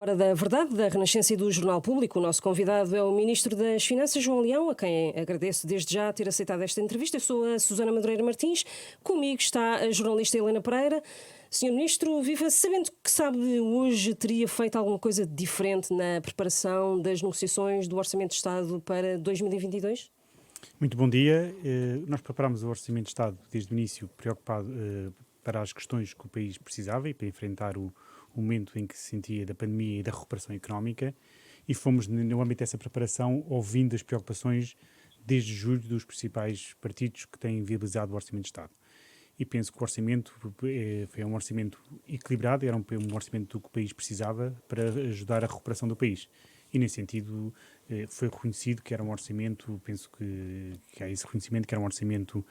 Hora da verdade, da Renascença e do Jornal Público. O nosso convidado é o Ministro das Finanças, João Leão, a quem agradeço desde já ter aceitado esta entrevista. Eu sou a Susana Madureira Martins, comigo está a jornalista Helena Pereira. Senhor Ministro, viva, sabendo que sabe hoje teria feito alguma coisa diferente na preparação das negociações do Orçamento de Estado para 2022? Muito bom dia. Nós preparámos o Orçamento de Estado desde o início preocupado para as questões que o país precisava e para enfrentar o momento em que se sentia da pandemia e da recuperação económica, e fomos, no âmbito dessa preparação, ouvindo as preocupações desde julho dos principais partidos que têm viabilizado o Orçamento de Estado. E penso que o orçamento foi um orçamento equilibrado, era um orçamento do que o país precisava para ajudar a recuperação do país. E, nesse sentido, foi reconhecido que era um orçamento, penso que há esse reconhecimento, que era um orçamento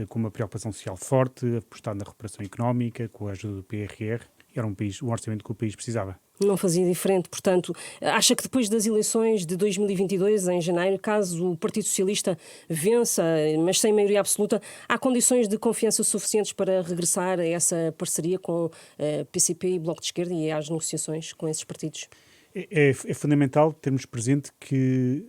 com uma preocupação social forte, apostado na recuperação económica, com a ajuda do PRR. Era um orçamento que o país precisava. Não fazia diferente, portanto, acha que depois das eleições de 2022, em janeiro, caso o Partido Socialista vença, mas sem maioria absoluta, há condições de confiança suficientes para regressar a essa parceria com PCP e Bloco de Esquerda e às negociações com esses partidos? É fundamental termos presente que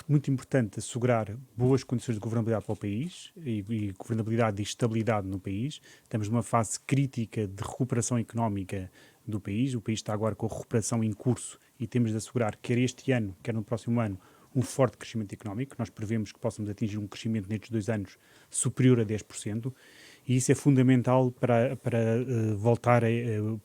muito importante assegurar boas condições de governabilidade para o país e governabilidade e estabilidade no país. Estamos numa fase crítica de recuperação económica do país. O país está agora com a recuperação em curso e temos de assegurar, quer este ano, quer no próximo ano, um forte crescimento económico. Nós prevemos que possamos atingir um crescimento nestes 2 anos superior a 10%. E isso é fundamental para voltar a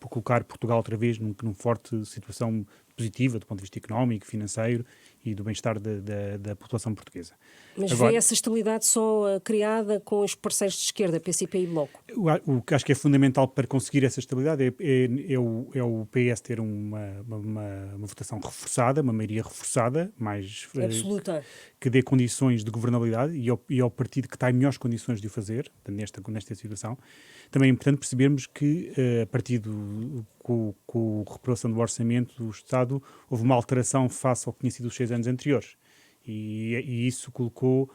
colocar Portugal outra vez numa forte situação positiva do ponto de vista económico, financeiro e do bem-estar da população portuguesa. Mas Agora, vê essa estabilidade só criada com os parceiros de esquerda, PCP e Bloco? o que acho que é fundamental para conseguir essa estabilidade é o PS ter uma votação reforçada, uma maioria reforçada, mais Absoluta. que dê condições de governabilidade e ao partido que está em melhores condições de o fazer, nesta situação. Também é importante percebermos que, a partir com a recuperação do orçamento do Estado, houve uma alteração face ao que tinha sido os 6 anos anteriores. E isso colocou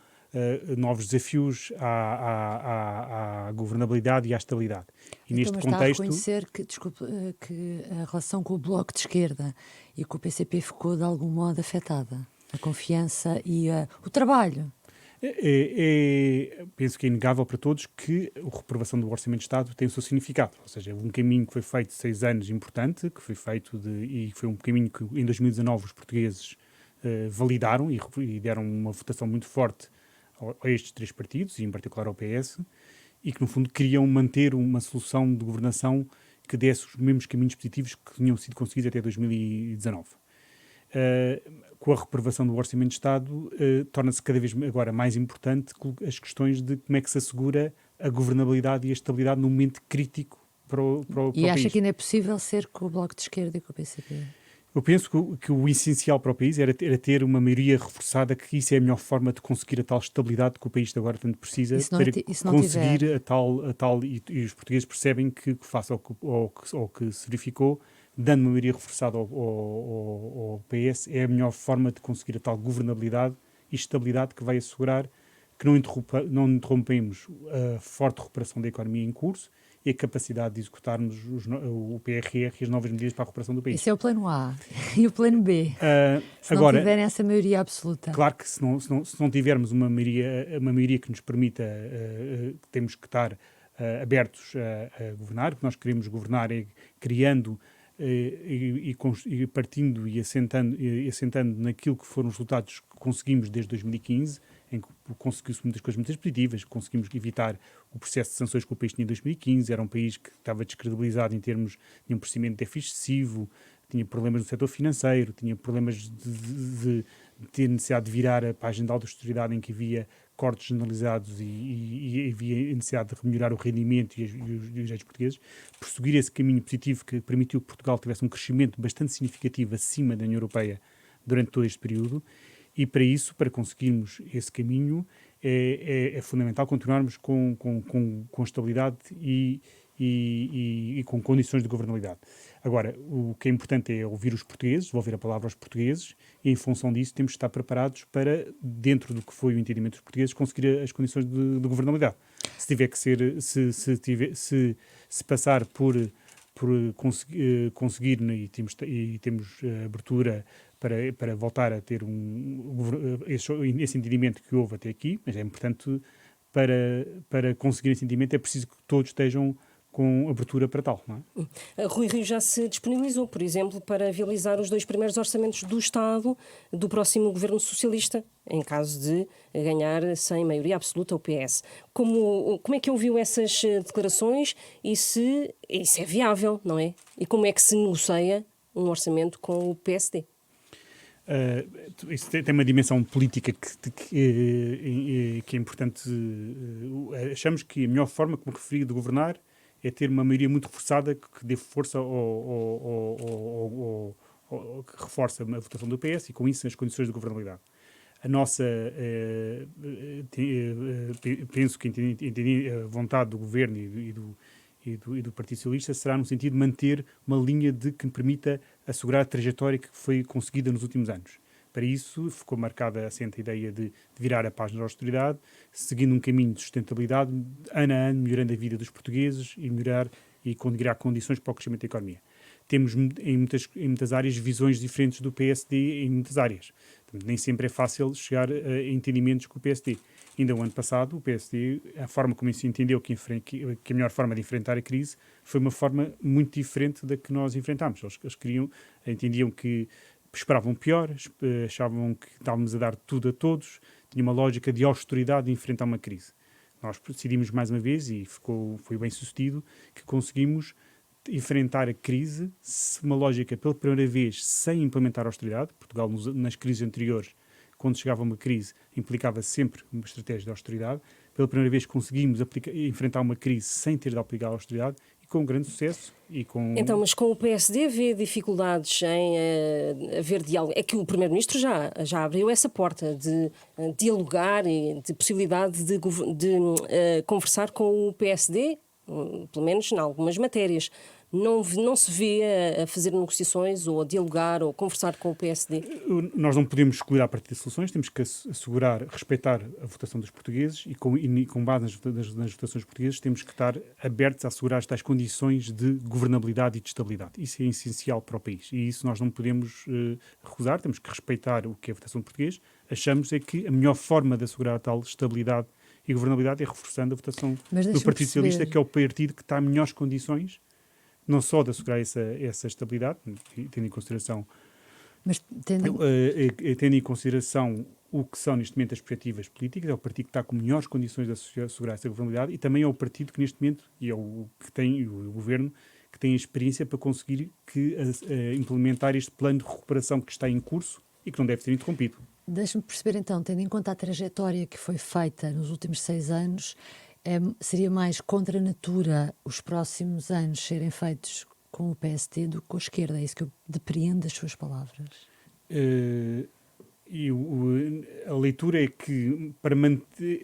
novos desafios à governabilidade e à estabilidade. E Então, neste mas está a contexto... reconhecer que, desculpe, que a relação com o Bloco de Esquerda e com o PCP ficou de algum modo afetada? A confiança e o trabalho? Penso que é inegável para todos que a reprovação do Orçamento de Estado tem o seu significado. Ou seja, um caminho que foi feito 6 anos importante, que foi feito e foi um caminho que em 2019 os portugueses validaram e deram uma votação muito forte a estes 3 partidos, e em particular ao PS, e que no fundo queriam manter uma solução de governação que desse os mesmos caminhos positivos que tinham sido conseguidos até 2019. Com a reprovação do Orçamento de Estado, torna-se cada vez agora mais importante as questões de como é que se assegura a governabilidade e a estabilidade num momento crítico para o E acha país. que ainda é possível ser com o Bloco de Esquerda e com o PCP? Eu penso que o essencial para o país era ter uma maioria reforçada, que isso é a melhor forma de conseguir a tal estabilidade que o país agora tanto precisa para conseguir a tal e os portugueses percebem que face ao que se verificou, dando uma maioria reforçada ao PS, é a melhor forma de conseguir a tal governabilidade e estabilidade que vai assegurar que não interrompemos a forte recuperação da economia em curso e a capacidade de executarmos o PRR e as novas medidas para a recuperação do país. Esse é o plano A. E o plano B? Se não tiverem essa maioria absoluta. Claro que se não tivermos uma maioria que nos permita, temos que estar abertos a governar, porque nós queremos governar criando e partindo e assentando naquilo que foram os resultados que conseguimos desde 2015, em que conseguiu-se muitas coisas muito positivas, conseguimos evitar o processo de sanções que o país tinha em 2015, era um país que estava descredibilizado em termos de um procedimento de déficit excessivo, tinha problemas no setor financeiro, tinha problemas de ter necessidade de virar a página da austeridade em que havia cortes generalizados e havia necessidade de melhorar o rendimento e os direitos portugueses, prosseguir esse caminho positivo que permitiu que Portugal tivesse um crescimento bastante significativo acima da União Europeia durante todo este período, e para isso, para conseguirmos esse caminho, é fundamental continuarmos com estabilidade e com condições de governabilidade. Agora, o que é importante é ouvir os portugueses, ouvir a palavra aos portugueses, e em função disso temos de estar preparados para, dentro do que foi o entendimento dos portugueses, conseguir as condições de governabilidade. Se tiver que ser, se passar por por conseguir, né, e temos abertura para voltar a ter esse entendimento que houve até aqui, mas é importante, para conseguir esse entendimento é preciso que todos estejam com abertura para tal, não é? Rui Rio já se disponibilizou, por exemplo, para viabilizar os 2 primeiros orçamentos do Estado do próximo governo socialista, em caso de ganhar sem maioria absoluta o PS. Como é que ouviu essas declarações e se isso é viável, não é? E como é que se negocia um orçamento com o PSD? Isso tem uma dimensão política que é importante. Achamos que a melhor forma, como referi, de governar é ter uma maioria muito reforçada que dê força que reforça a votação do PS e com isso as condições de governabilidade. A nossa, penso que entendi a vontade do Governo e do Partido Socialista será no sentido de manter uma linha que permita assegurar a trajetória que foi conseguida nos últimos anos. Para isso, ficou marcada assente a ideia de virar a página da austeridade, seguindo um caminho de sustentabilidade, ano a ano, melhorando a vida dos portugueses e criar condições para o crescimento da economia. Temos, em muitas áreas, visões diferentes do PSD em muitas áreas. Portanto, nem sempre é fácil chegar a entendimentos com o PSD. Ainda o ano passado, o PSD, a forma como se entendeu que a melhor forma de enfrentar a crise foi uma forma muito diferente da que nós enfrentámos. Eles entendiam que esperavam pior, achavam que estávamos a dar tudo a todos, tinha uma lógica de austeridade de enfrentar uma crise. Nós decidimos mais uma vez, e foi bem sucedido, que conseguimos enfrentar a crise, uma lógica pela primeira vez sem implementar a austeridade. Portugal, nas crises anteriores, quando chegava uma crise, implicava sempre uma estratégia de austeridade. Pela primeira vez conseguimos enfrentar uma crise sem ter de aplicar a austeridade e com grande sucesso. Então, mas com o PSD vê dificuldades em haver diálogo? É que o Primeiro-Ministro já abriu essa porta de dialogar e de possibilidade de conversar com o PSD, pelo menos em algumas matérias. Não se vê a fazer negociações ou a dialogar ou conversar com o PSD? Nós não podemos excluir a partir de soluções, temos que respeitar a votação dos portugueses e com base nas votações portuguesas temos que estar abertos a assegurar as tais condições de governabilidade e de estabilidade. Isso é essencial para o país e isso nós não podemos recusar, temos que respeitar o que é a votação de português. Achamos é que a melhor forma de assegurar a tal estabilidade e governabilidade é reforçando a votação do Partido Socialista, que é o partido que está em melhores condições não só de assegurar essa estabilidade, tendo em consideração, tendo em consideração o que são neste momento as perspectivas políticas, é o partido que está com melhores condições de assegurar essa governabilidade e também é o partido que neste momento, e é o governo, que tem a experiência para conseguir implementar este plano de recuperação que está em curso e que não deve ser interrompido. Deixe-me perceber então, tendo em conta a trajetória que foi feita nos últimos 6 anos, seria mais contra a natura os próximos anos serem feitos com o PSD do que com a esquerda? É isso que eu depreendo das suas palavras. A leitura é que para manter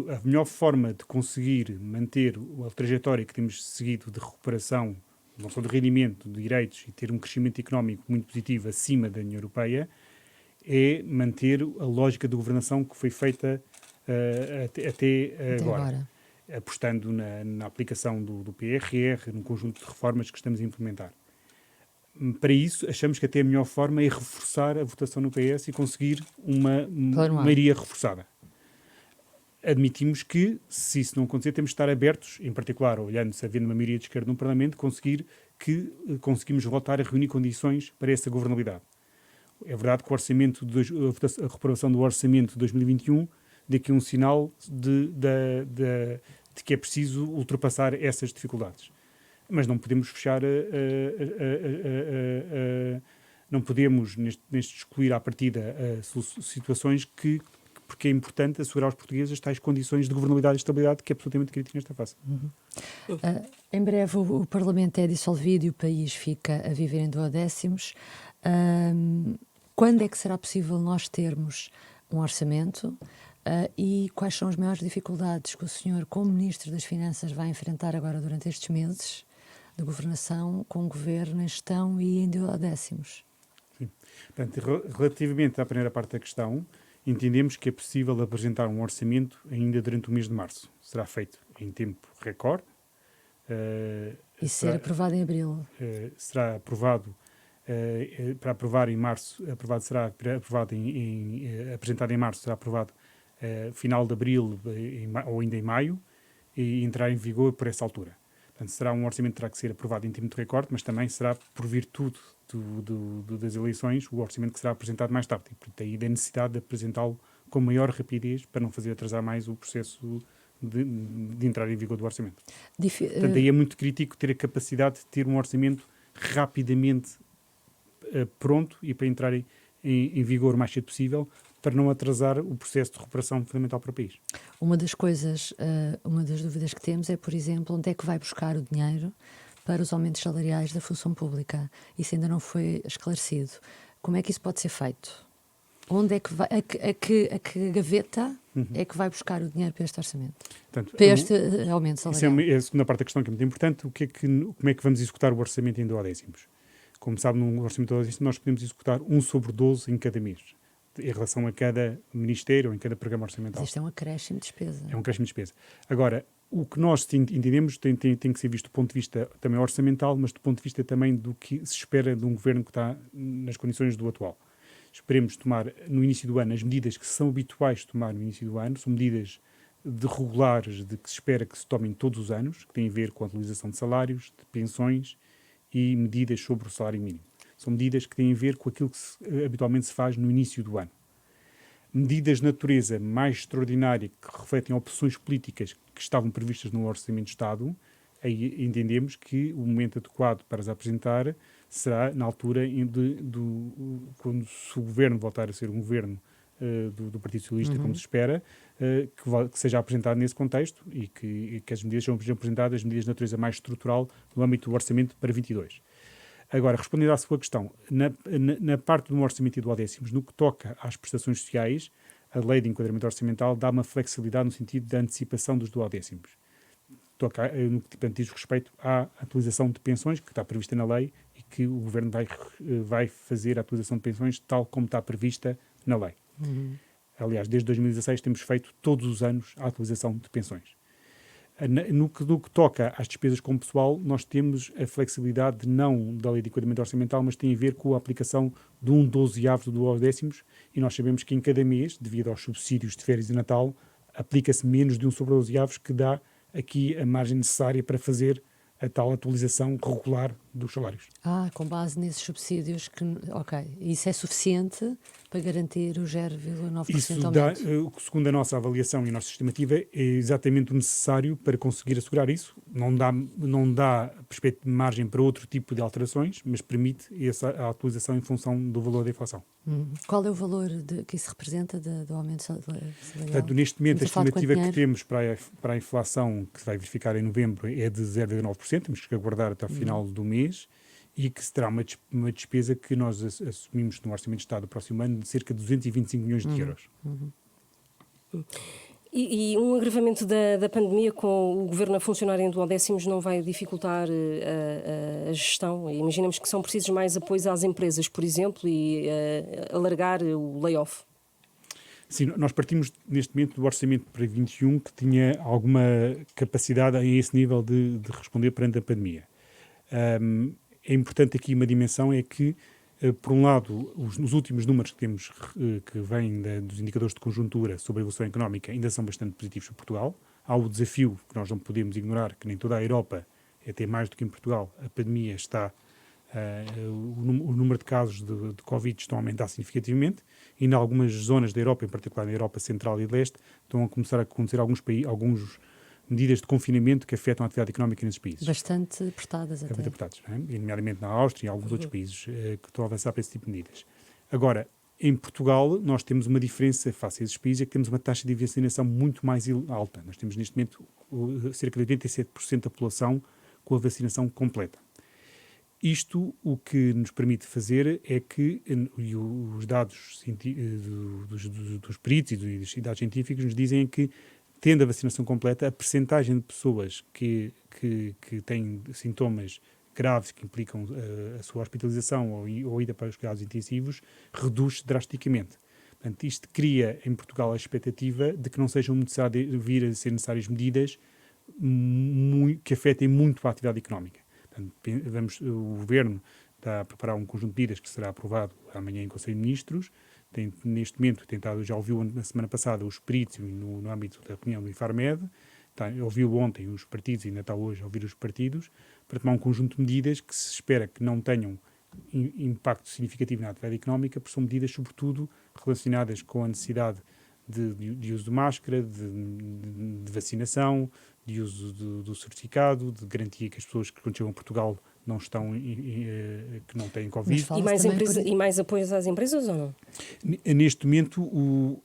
a melhor forma de conseguir manter a trajetória que temos seguido de recuperação, não só de rendimento, de direitos e ter um crescimento económico muito positivo acima da União Europeia, é manter a lógica de governação que foi feita até agora, apostando na aplicação do PRR, num conjunto de reformas que estamos a implementar. Para isso, achamos que até a melhor forma é reforçar a votação no PS e conseguir uma maioria reforçada. Admitimos que, se isso não acontecer, temos de estar abertos, em particular, olhando se havendo uma maioria de esquerda no Parlamento, conseguimos voltar a reunir condições para essa governabilidade. É verdade que a reprovação do orçamento de 2021 daqui um sinal de que é preciso ultrapassar essas dificuldades. Mas não podemos fechar, não podemos neste excluir à partida situações porque é importante assegurar aos portugueses as tais condições de governabilidade e estabilidade que é absolutamente crítico nesta fase. Em breve o Parlamento é dissolvido e o país fica a viver em duodécimos. Quando é que será possível nós termos um orçamento? E quais são as maiores dificuldades que o senhor, como Ministro das Finanças, vai enfrentar agora durante estes meses de governação com o Governo em gestão e em duodécimos? Sim. Portanto, relativamente à primeira parte da questão, entendemos que é possível apresentar um orçamento ainda durante o mês de março. Será feito em tempo recorde. E ser aprovado em abril? Será aprovado, para aprovar em março, será aprovado apresentado em março, será aprovado final de abril ou ainda em maio, e entrar em vigor por essa altura. Portanto, será um orçamento que terá que ser aprovado em tempo de recorde, mas também será, por virtude das eleições, o orçamento que será apresentado mais tarde. E, portanto, aí da necessidade de apresentá-lo com maior rapidez para não fazer atrasar mais o processo de entrar em vigor do orçamento. Portanto, aí é muito crítico ter a capacidade de ter um orçamento rapidamente pronto e para entrar em vigor o mais cedo possível, para não atrasar o processo de recuperação fundamental para o país. Uma das coisas, uma das dúvidas que temos é, por exemplo, onde é que vai buscar o dinheiro para os aumentos salariais da função pública. Isso ainda não foi esclarecido. Como é que isso pode ser feito? Onde é que vai, a que gaveta é que vai buscar o dinheiro para este orçamento? Portanto, para este aumento salarial? Essa é a segunda parte da questão, que é muito importante. Como é que vamos executar o orçamento em duodécimos? Como sabe, no orçamento de duodécimos nós podemos executar 1/12 em cada mês, em relação a cada ministério ou em cada programa orçamental. Mas isto é um acréscimo de despesa. É um acréscimo de despesa. Agora, o que nós entendemos tem que ser visto do ponto de vista também orçamental, mas do ponto de vista também do que se espera de um governo que está nas condições do atual. Esperemos tomar no início do ano as medidas que são habituais de tomar no início do ano, são medidas regulares de que se espera que se tomem todos os anos, que têm a ver com a atualização de salários, de pensões e medidas sobre o salário mínimo. São medidas que têm a ver com aquilo que habitualmente se faz no início do ano. Medidas de natureza mais extraordinária que refletem opções políticas que estavam previstas no Orçamento de Estado, aí entendemos que o momento adequado para as apresentar será na altura quando o governo voltar a ser um governo do Partido Socialista, como se espera, que seja apresentado nesse contexto e que as medidas sejam apresentadas, as medidas de natureza mais estrutural no âmbito do Orçamento para 22. Agora, respondendo à sua questão, na parte do orçamento e do duodécimos, no que toca às prestações sociais, a lei de enquadramento orçamental dá uma flexibilidade no sentido da antecipação dos duodécimos. Toca no que diz respeito à atualização de pensões, que está prevista na lei, e que o Governo vai fazer a atualização de pensões tal como está prevista na lei. Aliás, desde 2016 temos feito todos os anos a atualização de pensões. No que toca às despesas com pessoal, nós temos a flexibilidade não da lei de enquadramento orçamental, mas tem a ver com a aplicação de 1/12 do duodécimos, e nós sabemos que em cada mês, devido aos subsídios de férias e Natal, aplica-se menos de 1/12, que dá aqui a margem necessária para fazer a tal atualização regular dos salários. Com base nesses subsídios, ok. Isso é suficiente para garantir o 0,9% aumento? Segundo a nossa avaliação e a nossa estimativa, é exatamente o necessário para conseguir assegurar isso. Não dá margem para outro tipo de alterações, mas permite a atualização em função do valor da inflação. Qual é o valor que isso representa do aumento salarial? Portanto, neste momento, a estimativa que temos para a inflação, que se vai verificar em novembro, é de 0,9%. Temos que aguardar até ao final do mês, e que será uma despesa que nós assumimos no Orçamento de Estado do próximo ano de cerca de 225 milhões de euros. E um agravamento da pandemia com o Governo a funcionar em duodécimos não vai dificultar a gestão? Imaginemos que são precisos mais apoios às empresas, por exemplo, e alargar o layoff. Sim, nós partimos neste momento do orçamento para 21 que tinha alguma capacidade a esse nível de responder perante a pandemia. É importante aqui uma dimensão, é que, por um lado, os últimos números que temos, que vêm dos indicadores de conjuntura sobre a evolução económica, ainda são bastante positivos para Portugal. Há o desafio que nós não podemos ignorar, que nem toda a Europa, até mais do que em Portugal, a pandemia está... o número de casos de Covid estão a aumentar significativamente, e em algumas zonas da Europa, em particular na Europa Central e Leste, estão a começar a acontecer algumas medidas de confinamento que afetam a atividade económica nesses países. Bastante apertadas até. Bastante apertadas, não é? E nomeadamente na Áustria e alguns outros países que estão a avançar para esse tipo de medidas. Agora, em Portugal, nós temos uma diferença face a esses países, é que temos uma taxa de vacinação muito mais alta. Nós temos neste momento cerca de 87% da população com a vacinação completa. Isto o que nos permite fazer é que os dados dos peritos e dos dados científicos nos dizem que, tendo a vacinação completa, a percentagem de pessoas que têm sintomas graves que implicam a sua hospitalização ou ida para os cuidados intensivos reduz drasticamente. Portanto, isto cria em Portugal a expectativa de que não sejam vir a ser necessárias medidas que afetem muito a atividade económica. Portanto, o Governo está a preparar um conjunto de medidas que será aprovado amanhã em Conselho de Ministros. Tem, neste momento, já ouviu na semana passada os peritos no âmbito da reunião do Infarmed, ouviu ontem os partidos e ainda está hoje a ouvir os partidos, para tomar um conjunto de medidas que se espera que não tenham impacto significativo na atividade económica, porque são medidas, sobretudo, relacionadas com a necessidade de uso de máscara, de vacinação, de uso do certificado, de garantia que as pessoas que quando chegam a Portugal não estão, que não têm Covid. E mais apoios às empresas ou não? Neste momento,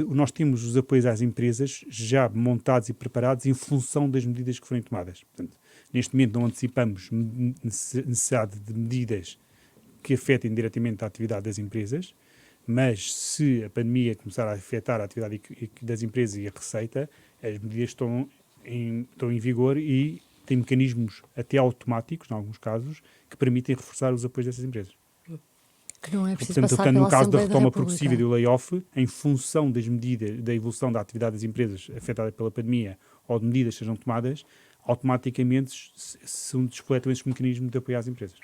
nós temos os apoios às empresas já montados e preparados em função das medidas que forem tomadas. Portanto, neste momento não antecipamos necessidade de medidas que afetem diretamente a atividade das empresas, mas se a pandemia começar a afetar a atividade das empresas e a receita, as medidas estão em vigor e têm mecanismos até automáticos, em alguns casos, que permitem reforçar os apoios dessas empresas. Que não é preciso Portanto, passar pela no caso da Assembleia da retoma República. progressiva e do layoff, em função das medidas, da evolução da atividade das empresas afetada pela pandemia ou de medidas que sejam tomadas, automaticamente são despletam esses mecanismos de apoio às empresas.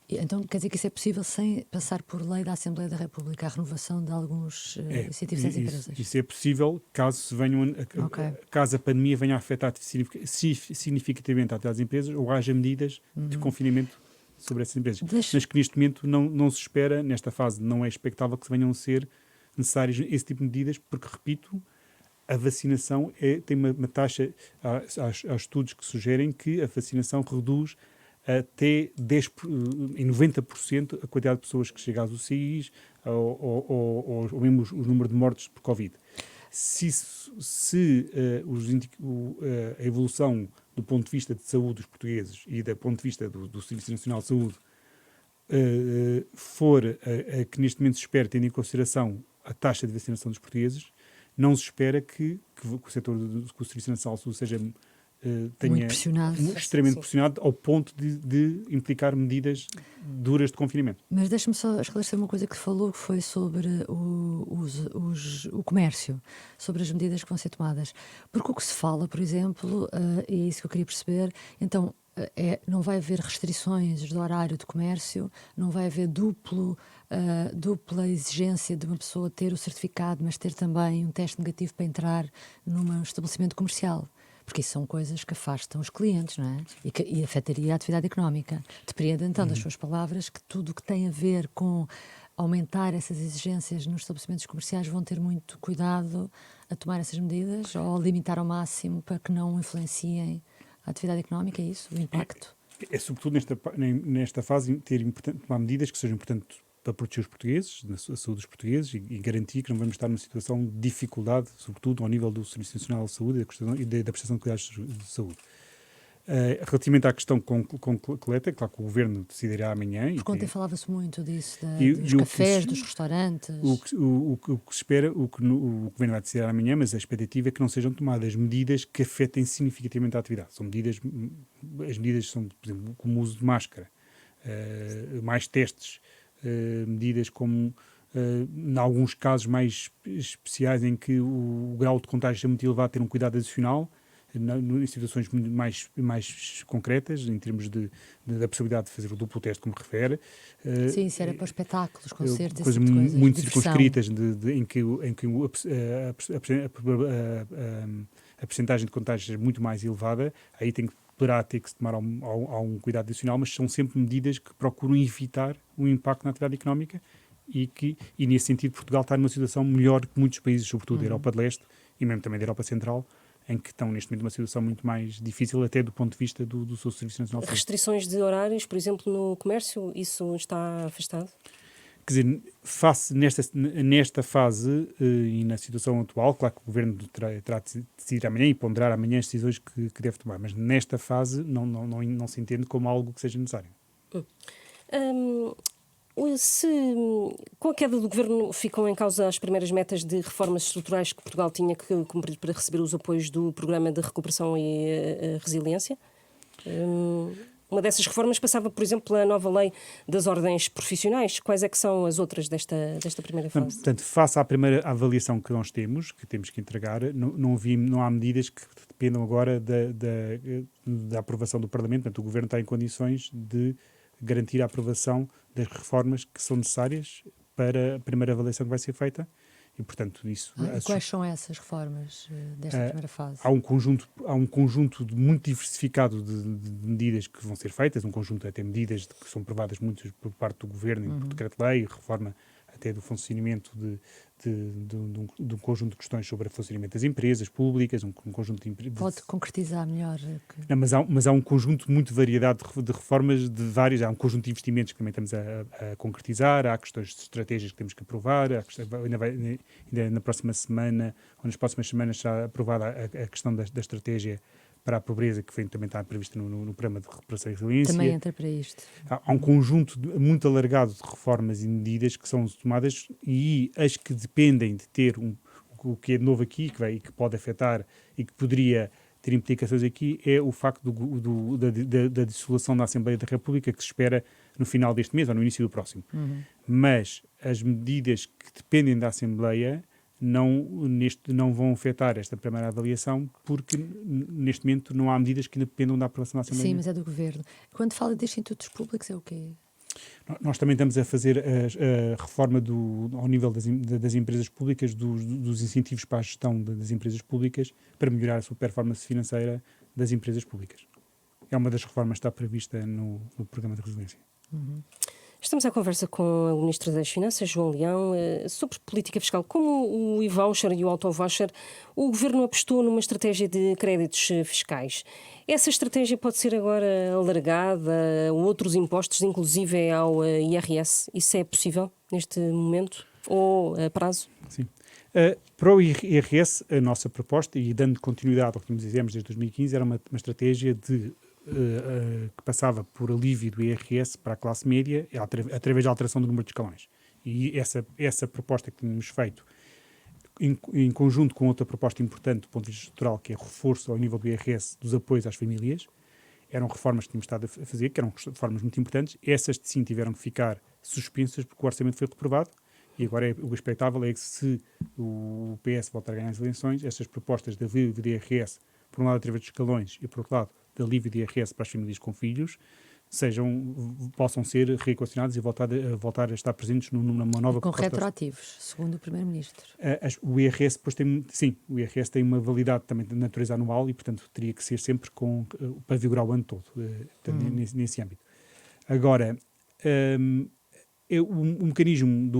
Então, quer dizer que isso é possível sem passar por lei da Assembleia da República, a renovação de alguns incentivos às empresas? Isso é possível caso caso a pandemia venha a afetar significativamente a atividade das empresas ou haja medidas de confinamento sobre essas empresas. Mas que neste momento não se espera, nesta fase não é expectável que venham a ser necessárias esse tipo de medidas, porque, repito, a vacinação tem uma taxa, há estudos que sugerem que a vacinação reduz até em 90% a quantidade de pessoas que chegam às UCIs ou mesmo o número de mortes por Covid. A evolução do ponto de vista de saúde dos portugueses e do ponto de vista do Serviço Nacional de Saúde for a que neste momento se espera, tendo em consideração a taxa de vacinação dos portugueses, não se espera que o setor do Serviço Nacional de Saúde seja tenha extremamente pressionado ao ponto de implicar medidas duras de confinamento. Mas deixe-me só esclarecer uma coisa que falou, que foi sobre o comércio, sobre as medidas que vão ser tomadas. Porque o que se fala, por exemplo, é isso que eu queria perceber, então não vai haver restrições do horário de comércio, não vai haver dupla exigência de uma pessoa ter o certificado, mas ter também um teste negativo para entrar num estabelecimento comercial. Porque isso são coisas que afastam os clientes, não é? E afetaria a atividade económica. Depreendo, então, das suas palavras, que tudo o que tem a ver com aumentar essas exigências nos estabelecimentos comerciais vão ter muito cuidado a tomar essas medidas ou limitar ao máximo para que não influenciem a atividade económica, é isso? O impacto? É sobretudo nesta fase tomar medidas que sejam importantes para proteger os portugueses, a saúde dos portugueses e garantir que não vamos estar numa situação de dificuldade, sobretudo ao nível do Serviço Nacional de Saúde e da prestação de cuidados de saúde. Relativamente à questão concreta, claro que o Governo decidirá amanhã. Porque ontem falava-se muito disso, dos cafés, dos restaurantes. O que se espera, o Governo vai decidir amanhã, mas a expectativa é que não sejam tomadas medidas que afetem significativamente a atividade. As medidas são, por exemplo, como o uso de máscara, mais testes, medidas como, em alguns casos mais especiais em que o grau de contágio é muito elevado, ter um cuidado adicional, em situações mais concretas, em termos da possibilidade de fazer o duplo teste, como refere. Sim, isso era para espetáculos, concertos, coisas muito circunscritas, em que a percentagem de contágio é muito mais elevada, aí poderá ter que se tomar um cuidado adicional, mas são sempre medidas que procuram evitar o impacto na atividade económica e nesse sentido Portugal está numa situação melhor que muitos países, sobretudo da Europa de Leste e mesmo também da Europa Central, em que estão neste momento numa situação muito mais difícil até do ponto de vista do seu Serviço Nacional de Saúde. Restrições de horários, por exemplo, no comércio, isso está afastado? Quer dizer, nesta fase e na situação atual, claro que o Governo terá de decidir amanhã e ponderar amanhã as decisões que deve tomar, mas nesta fase não se entende como algo que seja necessário. Com a queda do Governo ficam em causa as primeiras metas de reformas estruturais que Portugal tinha que cumprir para receber os apoios do Programa de Recuperação e Resiliência? Uma dessas reformas passava, por exemplo, pela nova lei das ordens profissionais. Quais é que são as outras desta primeira fase? Portanto, face à primeira avaliação que nós temos que entregar, não há medidas que dependam agora da aprovação do Parlamento. Portanto, o Governo está em condições de garantir a aprovação das reformas que são necessárias para a primeira avaliação que vai ser feita. E, portanto, isso... E quais são essas reformas desta primeira fase? Há um conjunto muito diversificado de medidas que vão ser feitas, um conjunto até medidas que são aprovadas muitas por parte do Governo, por decreto-lei, reforma até do funcionamento de um conjunto de questões sobre o funcionamento das empresas públicas, um conjunto de... Pode concretizar melhor? Não, mas há um conjunto muito variedade de reformas, de várias, há um conjunto de investimentos que também estamos a concretizar, há questões de estratégias que temos que aprovar, ainda na próxima semana, ou nas próximas semanas será aprovada a questão da estratégia para a pobreza, que também está prevista no programa de recuperação e resiliência. Também entra para isto. Há um conjunto muito alargado de reformas e medidas que são tomadas, e as que dependem de ter o que é de novo aqui, que pode afetar e que poderia ter implicações aqui, é o facto da dissolução da Assembleia da República, que se espera no final deste mês ou no início do próximo. Mas as medidas que dependem da Assembleia não vão afetar esta primeira avaliação, porque neste momento não há medidas que dependam da aprovação da Assembleia. Sim, mas é do Governo. Quando fala de institutos públicos, é o quê? Nós também estamos a fazer a reforma ao nível das empresas públicas, dos incentivos para a gestão das empresas públicas, para melhorar a sua performance financeira das empresas públicas. É uma das reformas que está prevista no programa de resiliência. Estamos à conversa com o Ministro das Finanças, João Leão, sobre política fiscal. Como o e-voucher e o auto-voucher, o Governo apostou numa estratégia de créditos fiscais. Essa estratégia pode ser agora alargada a outros impostos, inclusive ao IRS? Isso é possível neste momento ou a prazo? Sim. Para o IRS, a nossa proposta, e dando continuidade ao que dizemos desde 2015, era uma estratégia que passava por alívio do IRS para a classe média através da alteração do número de escalões. E essa proposta que tínhamos feito, em conjunto com outra proposta importante do ponto de vista estrutural, que é o reforço ao nível do IRS dos apoios às famílias, eram reformas que tínhamos estado a fazer, que eram reformas muito importantes. Essas, sim, tiveram que ficar suspensas porque o orçamento foi reprovado. E agora o expectável é que, se o PS voltar a ganhar as eleições, essas propostas de alívio do IRS, por um lado através dos escalões e, por outro lado, de alívio de IRS para as famílias com filhos, possam ser reequacionados e voltar a estar presentes numa nova com proposta. retroativos, segundo o Primeiro-Ministro. O IRS depois o IRS tem uma validade também de natureza anual e, portanto, teria que ser sempre para vigorar o ano todo, nesse âmbito. Agora, o mecanismo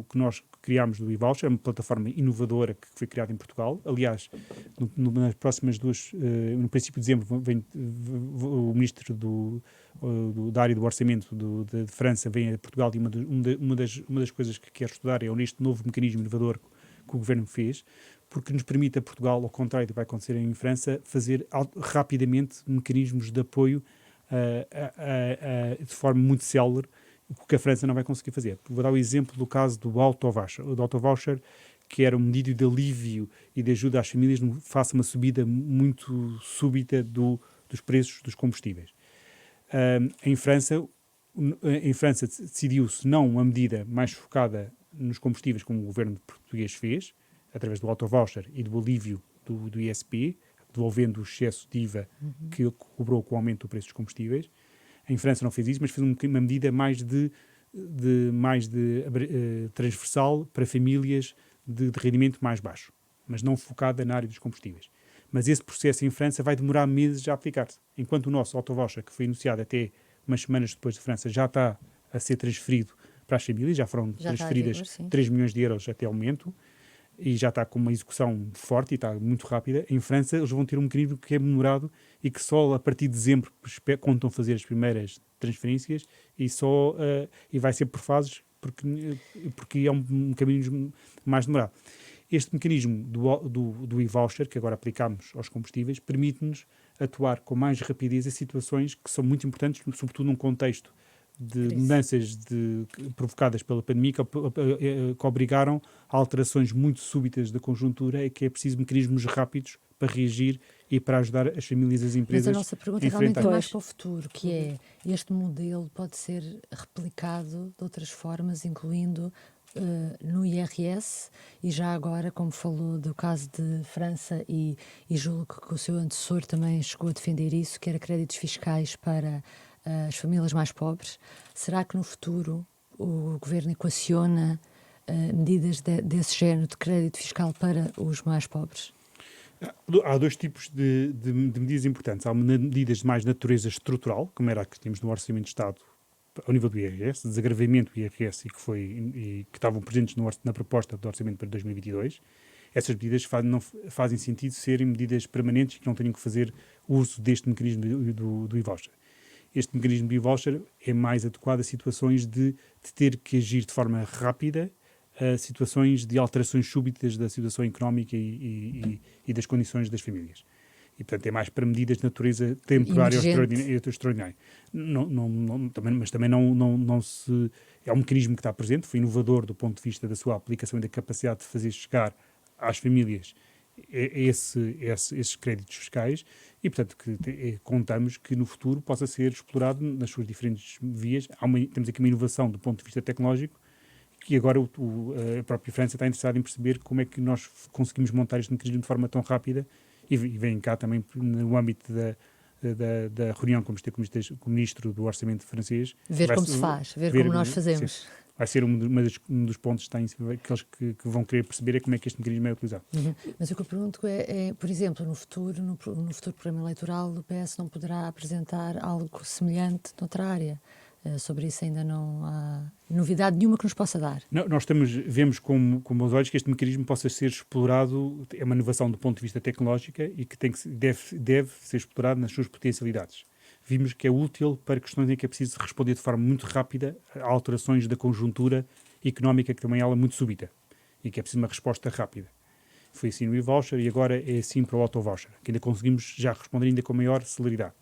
que nós criámos do e-voucher é uma plataforma inovadora que foi criada em Portugal. Aliás, nas próximas no princípio de dezembro, o ministro da área do orçamento de França vem a Portugal, e uma das coisas que quer estudar é este novo mecanismo inovador que o governo fez, porque nos permite a Portugal, ao contrário do que vai acontecer em França, fazer rapidamente mecanismos de apoio de forma muito célere, o que a França não vai conseguir fazer. Vou dar o exemplo do caso do auto-voucher. O auto-voucher, que era um medida de alívio e de ajuda às famílias face a uma subida muito súbita dos preços dos combustíveis. Em França decidiu-se não uma medida mais focada nos combustíveis, como o governo português fez, através do auto-voucher e do alívio do ISP, devolvendo o excesso de IVA que cobrou com o aumento do preço dos combustíveis. Em França não fez isso, mas fez uma medida mais transversal para famílias de rendimento mais baixo, mas não focada na área dos combustíveis. Mas esse processo em França vai demorar meses a aplicar-se, enquanto o nosso auto-voucher, que foi anunciado até umas semanas depois de França, já está a ser transferido para as famílias, já foram transferidas 3 milhões de euros até ao momento, e já está com uma execução forte e está muito rápida. Em França eles vão ter um mecanismo que é demorado e que só a partir de dezembro contam fazer as primeiras transferências, e vai ser por fases, porque é um mecanismo mais demorado. Este mecanismo do e-voucher, que agora aplicamos aos combustíveis, permite-nos atuar com mais rapidez em situações que são muito importantes, sobretudo num contexto de mudanças provocadas pela pandemia, que obrigaram a alterações muito súbitas da conjuntura, e que é preciso mecanismos rápidos para reagir e para ajudar as famílias e as empresas Mas a nossa pergunta a realmente é enfrentar. mais para o futuro, que é, este modelo pode ser replicado de outras formas, incluindo no IRS, e já agora, como falou do caso de França, e julgo que o seu antecessor também chegou a defender isso, que era créditos fiscais para as famílias mais pobres, será que no futuro o Governo equaciona medidas desse género de crédito fiscal para os mais pobres? Há dois tipos de medidas importantes. Há medidas de mais natureza estrutural, como era a que tínhamos no Orçamento de Estado ao nível do IRS, desagravamento do IRS e que estavam presentes na proposta do Orçamento para 2022. Essas medidas não fazem sentido serem medidas permanentes e que não tenham que fazer uso deste mecanismo do e-voucher. Este mecanismo do e-voucher é mais adequado a situações de ter que agir de forma rápida a situações de alterações súbitas da situação económica e das condições das famílias. E, portanto, é mais para medidas de natureza temporária ou extraordinária. Mas também não se... É um mecanismo que está presente, foi inovador do ponto de vista da sua aplicação e da capacidade de fazer chegar às famílias esses créditos fiscais e, portanto, contamos que no futuro possa ser explorado nas suas diferentes vias. Temos aqui uma inovação do ponto de vista tecnológico que agora a própria França está interessada em perceber como é que nós conseguimos montar este mecanismo de forma tão rápida e vem cá também no âmbito da reunião que vamos ter com o Ministro do Orçamento francês. Ver como se faz, ver como nós fazemos. Sim, vai ser um dos pontos que está em cima, aqueles que vão querer perceber é como é que este mecanismo é utilizado. Mas o que eu pergunto é, por exemplo, no futuro programa eleitoral, o PS não poderá apresentar algo semelhante noutra área. Sobre isso ainda não há novidade nenhuma que nos possa dar. Não, nós vemos com bons olhos que este mecanismo possa ser explorado, é uma inovação do ponto de vista tecnológico e que deve ser explorado nas suas potencialidades. Vimos que é útil para questões em que é preciso responder de forma muito rápida a alterações da conjuntura económica, que também ela é muito súbita, e que é preciso uma resposta rápida. Foi assim no e-voucher e agora é assim para o auto-voucher, que ainda conseguimos já responder ainda com maior celeridade.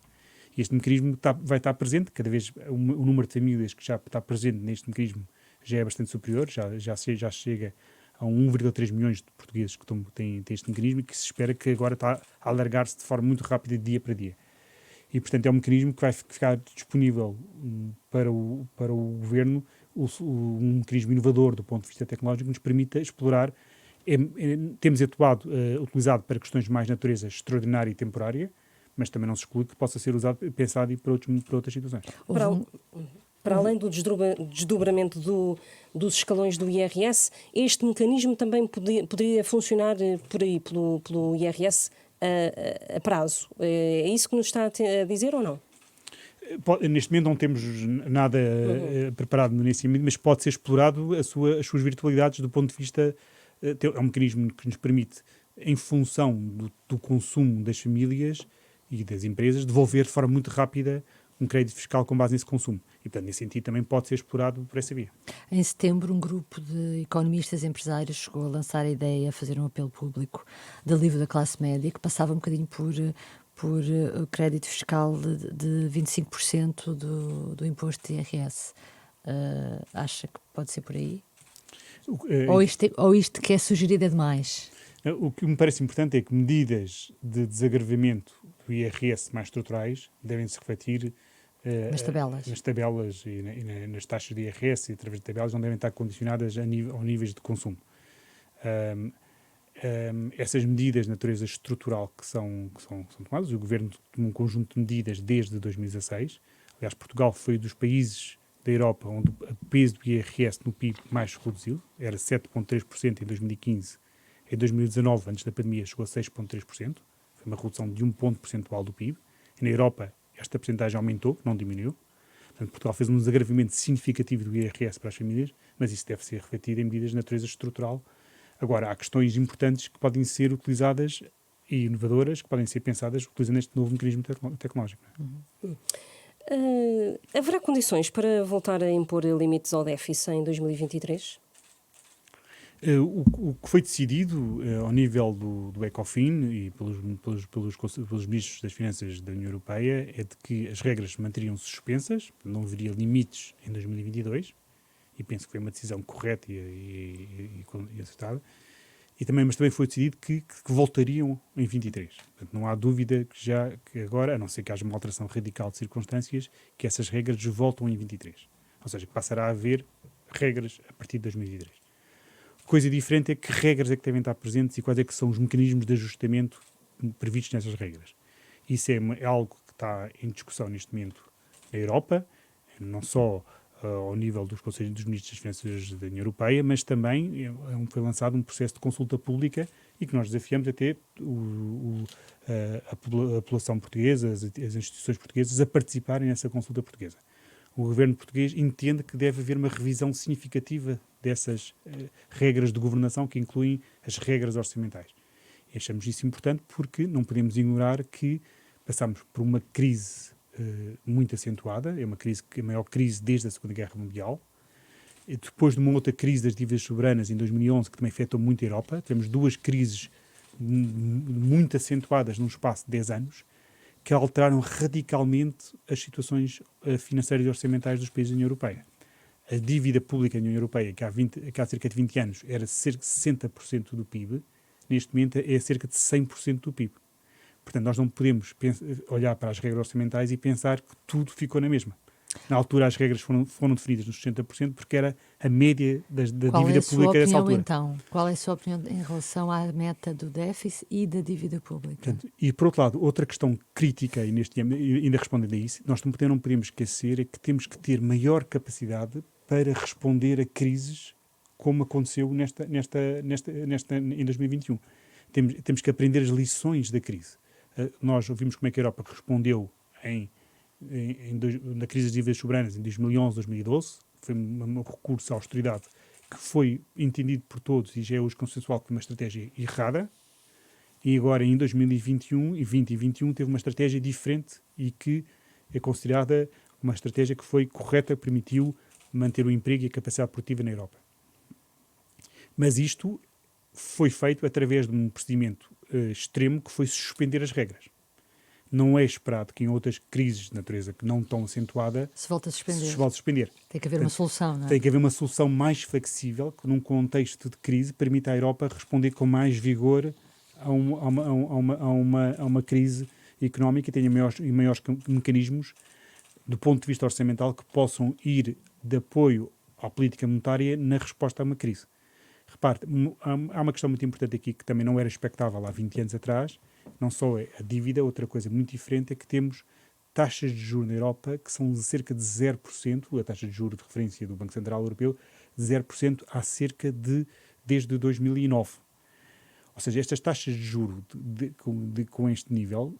Este mecanismo vai estar presente, cada vez o número de famílias que já está presente neste mecanismo já é bastante superior, já chega a 1,3 milhões de portugueses que têm este mecanismo e que se espera que agora está a alargar-se de forma muito rápida de dia para dia. E, portanto, é um mecanismo que vai ficar disponível para o Governo, um mecanismo inovador do ponto de vista tecnológico que nos permita explorar. Temos utilizado para questões de mais natureza extraordinária e temporária, mas também não se exclui que possa ser pensado e para outras situações. Para além do desdobramento dos escalões do IRS, este mecanismo também poderia funcionar por aí, pelo IRS a prazo. É isso que nos está a dizer ou não? Neste momento não temos nada preparado nesse sentido, mas pode ser explorado as suas virtualidades do ponto de vista... É um mecanismo que nos permite, em função do consumo das famílias e das empresas, devolver de forma muito rápida um crédito fiscal com base nesse consumo. E, portanto, nesse sentido, também pode ser explorado por essa via. Em setembro, um grupo de economistas e empresários chegou a lançar a ideia, a fazer um apelo público de alívio da classe média, que passava um bocadinho por crédito fiscal de 25% do imposto de IRS. Acha que pode ser por aí? Ou isto que é sugerido é demais? O que me parece importante é que medidas de desagravamento do IRS mais estruturais devem se refletir nas tabelas e nas taxas de IRS, e através de tabelas não devem estar condicionadas aos níveis de consumo. Essas medidas de natureza estrutural que são tomadas, o Governo tomou um conjunto de medidas desde 2016. Aliás, Portugal foi dos países da Europa onde o peso do IRS no PIB mais reduziu, era 7,3% em 2015. Em 2019, antes da pandemia, chegou a 6,3%. Foi uma redução de 1 ponto percentual do PIB. E na Europa, esta percentagem aumentou, não diminuiu. Portanto, Portugal fez um desagravamento significativo do IRS para as famílias, mas isso deve ser refletido em medidas de natureza estrutural. Agora, há questões importantes que podem ser utilizadas e inovadoras, que podem ser pensadas utilizando este novo mecanismo tecnológico. Haverá condições para voltar a impor limites ao déficit em 2023? O que foi decidido ao nível do ECOFIN e pelos ministros das Finanças da União Europeia é de que as regras mantiriam-se suspensas, não haveria limites em 2022, e penso que foi uma decisão correta e acertada, mas também foi decidido que voltariam em 23. Portanto, não há dúvida que agora, a não ser que haja uma alteração radical de circunstâncias, que essas regras voltam em 23. Ou seja, que passará a haver regras a partir de 2023. Coisa diferente é que regras é que devem estar presentes e quais é que são os mecanismos de ajustamento previstos nessas regras. Isso é algo que está em discussão neste momento na Europa, não só ao nível dos Conselhos dos Ministros das Finanças da União Europeia, mas também foi lançado um processo de consulta pública e que nós desafiamos até a população portuguesa, as instituições portuguesas, a participarem nessa consulta portuguesa. O governo português entende que deve haver uma revisão significativa dessas regras de governação que incluem as regras orçamentais. E achamos isso importante porque não podemos ignorar que passamos por uma crise muito acentuada, é a maior crise desde a Segunda Guerra Mundial. E depois de uma outra crise das dívidas soberanas em 2011, que também afetou muito a Europa, tivemos duas crises muito acentuadas num espaço de 10 anos, que alteraram radicalmente as situações financeiras e orçamentais dos países da União Europeia. A dívida pública da União Europeia, que há cerca de 20 anos era cerca de 60% do PIB, neste momento é cerca de 100% do PIB. Portanto, nós não podemos olhar para as regras orçamentais e pensar que tudo ficou na mesma. Na altura, as regras foram definidas nos 60% porque era a média da dívida pública dessa altura. Então? Qual é a sua opinião em relação à meta do déficit e da dívida pública? Portanto, e, por outro lado, outra questão crítica, e ainda respondendo a isso, nós não podemos esquecer é que temos que ter maior capacidade para responder a crises como aconteceu em 2021. Temos que aprender as lições da crise. Nós ouvimos como é que a Europa respondeu na crise das dívidas soberanas em 2011, 2012. Foi um recurso à austeridade que foi entendido por todos e já é hoje consensual que foi uma estratégia errada. E agora, em 2021 e 2021, teve uma estratégia diferente e que é considerada uma estratégia que foi correta, permitiu manter o emprego e a capacidade produtiva na Europa. Mas isto foi feito através de um procedimento extremo que foi suspender as regras. Não é esperado que em outras crises de natureza que não estão acentuada se volte a suspender. Tem que haver uma solução, não é? Tem que haver uma solução mais flexível que num contexto de crise permita à Europa responder com mais vigor a uma crise económica e tenha maiores mecanismos do ponto de vista orçamental que possam ir de apoio à política monetária na resposta a uma crise. Repare, há uma questão muito importante aqui que também não era expectável há 20 anos atrás, não só é a dívida, outra coisa muito diferente é que temos taxas de juros na Europa que são de cerca de 0%, a taxa de juros de referência do Banco Central Europeu, de 0% desde 2009. Ou seja, estas taxas de juros com este nível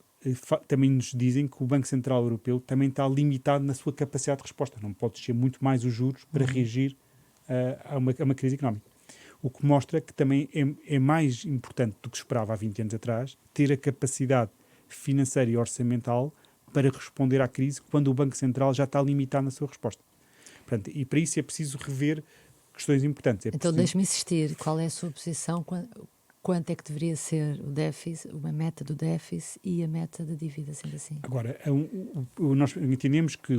também nos dizem que o Banco Central Europeu também está limitado na sua capacidade de resposta. Não pode descer muito mais os juros para reagir a uma crise económica. O que mostra que também é mais importante do que se esperava há 20 anos atrás ter a capacidade financeira e orçamental para responder à crise quando o Banco Central já está limitado na sua resposta. Portanto, e para isso é preciso rever questões importantes. Então, deixe-me insistir. Qual é a sua posição? Quanto é que deveria ser o déficit, uma meta do déficit e a meta da dívida, sendo assim? Agora, nós entendemos que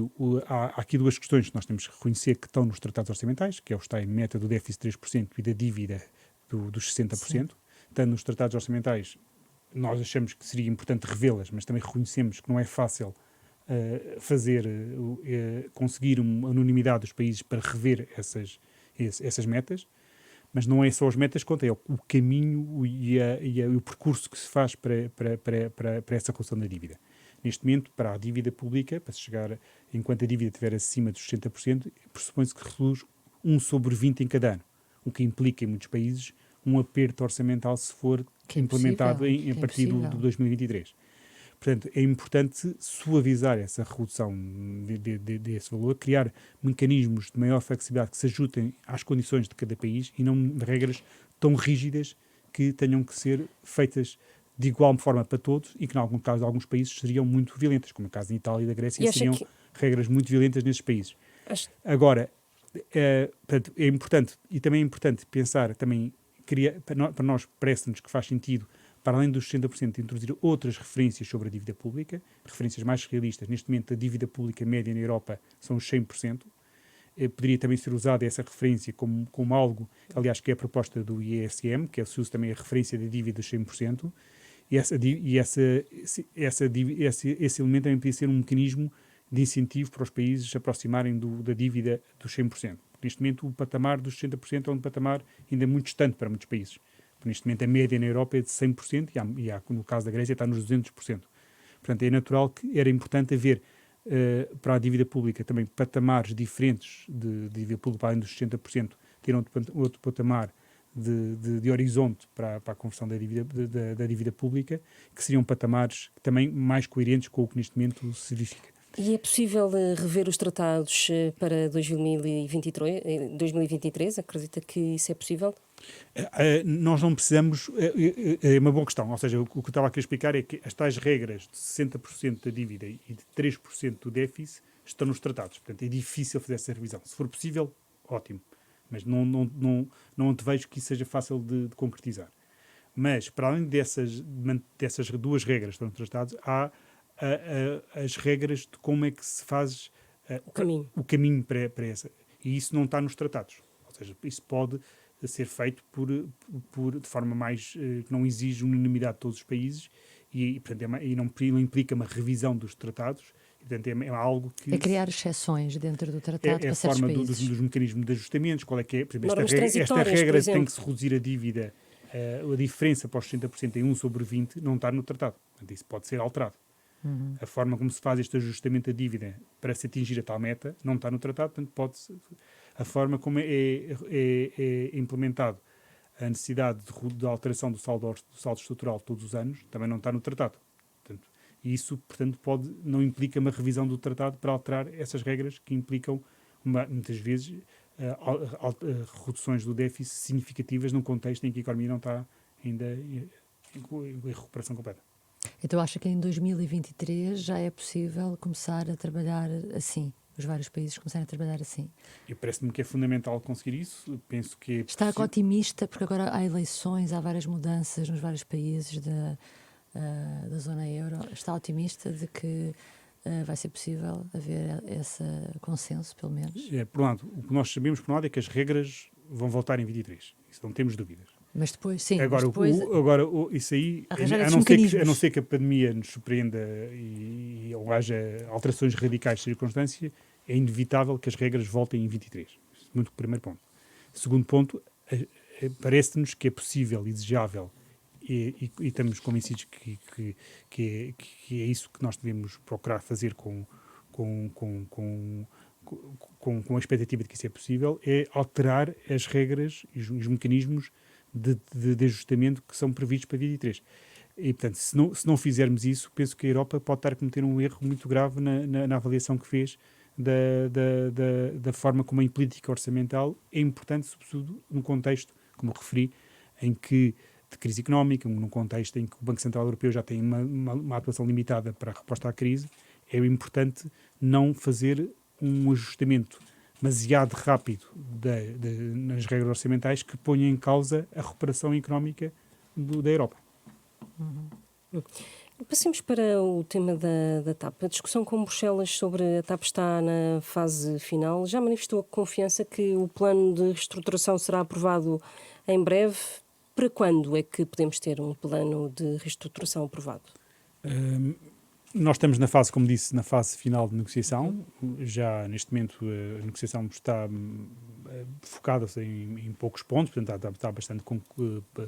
há aqui duas questões que nós temos que reconhecer que estão nos tratados orçamentais, que é o está em meta do déficit 3% e da dívida dos 60%. Sim. Estando nos tratados orçamentais, nós achamos que seria importante revê-las, mas também reconhecemos que não é fácil conseguir uma unanimidade dos países para rever essas metas. Mas não é só as metas que contam, é o caminho e o percurso que se faz para essa redução da dívida. Neste momento, para a dívida pública, para se chegar, enquanto a dívida estiver acima dos 60%, pressupõe-se que reduz 1/20 em cada ano, o que implica em muitos países um aperto orçamental se for implementado a partir de 2023. Portanto, é importante suavizar essa redução desse valor, criar mecanismos de maior flexibilidade que se ajustem às condições de cada país e não regras tão rígidas que tenham que ser feitas de igual forma para todos e que, em algum caso, alguns países seriam muito violentas, como o caso da Itália e da Grécia, seriam regras muito violentas nesses países. Agora, portanto, é importante, e também é importante pensar, para nós parece-nos que faz sentido, para além dos 60%, introduzir outras referências sobre a dívida pública, referências mais realistas. Neste momento, a dívida pública média na Europa são os 100%. poderia também ser usada essa referência como algo, aliás, que é a proposta do IESM, que se usa também a referência da dívida dos 100%, e esse elemento também podia ser um mecanismo de incentivo para os países se aproximarem da dívida dos 100%. Neste momento, o patamar dos 60% é um patamar ainda muito distante para muitos países. Neste momento, a média na Europa é de 100% no caso da Grécia, está nos 200%. Portanto, é natural que era importante haver para a dívida pública também patamares diferentes de dívida pública, para além dos 60%, ter outro patamar de horizonte para a conversão da dívida pública, que seriam patamares também mais coerentes com o que neste momento se verifica. E é possível rever os tratados para 2023? Acredita que isso é possível? Nós não precisamos, é uma boa questão, ou seja, o que eu estava a querer explicar é que as tais regras de 60% da dívida e de 3% do déficit estão nos tratados, portanto é difícil fazer essa revisão. Se for possível, ótimo, mas não antevejo que isso seja fácil de concretizar. Mas, para além dessas duas regras que estão nos tratados, há as regras de como é que se faz o caminho para essa. E isso não está nos tratados. Ou seja, isso pode ser feito de forma mais que não exige unanimidade de todos os países e portanto, não implica uma revisão dos tratados. E, portanto, é algo que... É criar exceções dentro do tratado para a certos forma países. dos mecanismos de ajustamentos, qual é que é. Por exemplo, Normas esta transitórias, regra por exemplo. tem que se reduzir a dívida, a diferença para os 60% em 1/20 não está no tratado. Portanto, isso pode ser alterado. A forma como se faz este ajustamento da dívida para se atingir a tal meta não está no tratado, portanto a forma como é implementado a necessidade de alteração do saldo estrutural todos os anos também não está no tratado. Portanto, isso, portanto, não implica uma revisão do tratado para alterar essas regras que implicam, muitas vezes, reduções do déficit significativas num contexto em que a economia não está ainda em recuperação completa. Então acha que em 2023 já é possível começar a trabalhar assim? Os vários países começarem a trabalhar assim? Parece-me que é fundamental conseguir isso. Penso que Está otimista, porque agora há eleições, há várias mudanças nos vários países da zona euro. Está otimista de que vai ser possível haver esse consenso, pelo menos? Por um lado, o que nós sabemos, por um lado, é que as regras vão voltar em 23. Isso não temos dúvidas. Mas depois, sim. Agora, isso aí, a não ser que a pandemia nos surpreenda ou haja alterações radicais de circunstância, é inevitável que as regras voltem em 23. Muito primeiro ponto. Segundo ponto, parece-nos que é possível e desejável, e estamos convencidos que é isso que nós devemos procurar fazer com a expectativa de que isso é possível, é alterar as regras e os mecanismos de ajustamento que são previstos para 23. E, portanto, se não fizermos isso, penso que a Europa pode estar a cometer um erro muito grave na avaliação que fez da forma como em política orçamental é importante, sobretudo num contexto, como referi, de crise económica, num contexto em que o Banco Central Europeu já tem uma atuação limitada para a resposta à crise, é importante não fazer um ajustamento demasiado rápido nas regras orçamentais que ponha em causa a recuperação económica da Europa. Passemos para o tema da TAP. A discussão com Bruxelas sobre a TAP está na fase final. Já manifestou a confiança que o plano de reestruturação será aprovado em breve. Para quando é que podemos ter um plano de reestruturação aprovado? Nós estamos na fase, como disse, na fase final de negociação. Já neste momento a negociação está focada em poucos pontos, portanto está bastante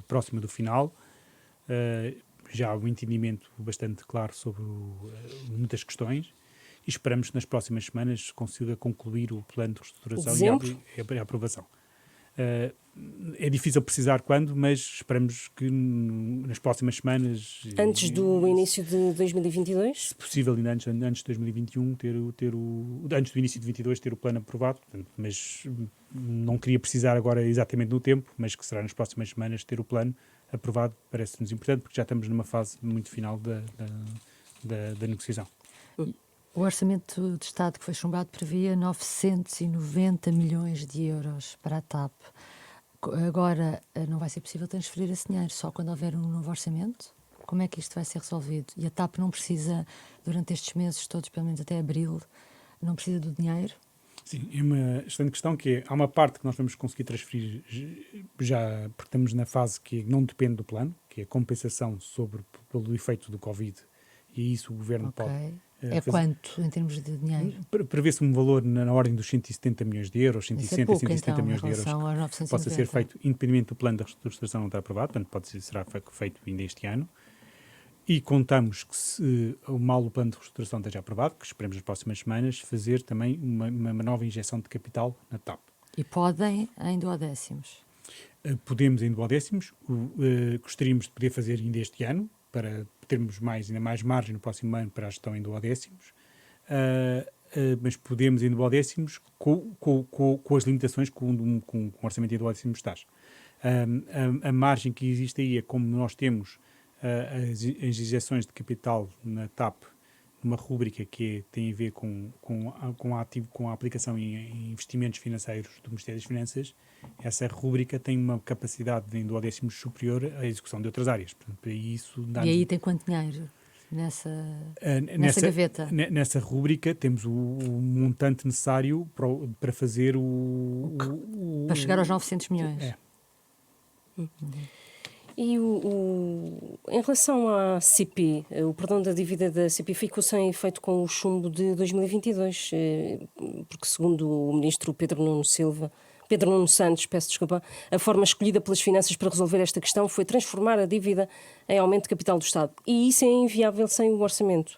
próxima do final. Já há um entendimento bastante claro sobre muitas questões e esperamos que nas próximas semanas se consiga concluir o plano de reestruturação e a aprovação. É difícil precisar quando, mas esperamos que nas próximas semanas... Antes do início de 2022? Se possível, ainda antes de 2021, antes do início de 2022 ter o plano aprovado, mas não queria precisar agora exatamente no tempo, mas que será nas próximas semanas ter o plano aprovado, parece-nos importante, porque já estamos numa fase muito final da negociação. O Orçamento de Estado que foi chumbado previa 990 milhões de euros para a TAP. Agora não vai ser possível transferir esse dinheiro só quando houver um novo orçamento? Como é que isto vai ser resolvido? E a TAP não precisa, durante estes meses todos, pelo menos até abril, não precisa do dinheiro? Sim, é uma excelente questão, que é, há uma parte que nós vamos conseguir transferir já, porque estamos na fase que não depende do plano, que é a compensação pelo efeito do Covid, e isso o Governo Ok. pode É fazer. quanto em termos de dinheiro? Prevê-se um valor na ordem dos 170 milhões de euros, Isso 160, é pouco, 170 então, em milhões de euros, relação aos que 990. possa ser feito, independente do plano da restauração não estar aprovado, portanto será feito ainda este ano. E contamos que, se o plano de restauração esteja aprovado, que esperemos nas próximas semanas, fazer também uma nova injeção de capital na TAP. E podem em duodécimos. Podemos em duodécimos, gostaríamos de poder fazer ainda este ano, para termos ainda mais margem no próximo ano para a gestão em duodécimos, mas podemos em duodécimos com as limitações que o orçamento em duodécimos está. A margem que existe aí é como nós temos as injeções de capital na TAP, numa rúbrica que tem a ver com a aplicação em investimentos financeiros do Ministério das Finanças. Essa rúbrica tem uma capacidade em duodécimos superior à execução de outras áreas. Portanto, isso E aí tem quanto dinheiro nessa gaveta? Nessa rúbrica temos o montante necessário para fazer para chegar aos 900 milhões. É. E em relação à CP, o perdão da dívida da CP ficou sem efeito com o chumbo de 2022, porque segundo o ministro Pedro Nuno Santos, peço desculpa, a forma escolhida pelas finanças para resolver esta questão foi transformar a dívida em aumento de capital do Estado. E isso é inviável sem o orçamento.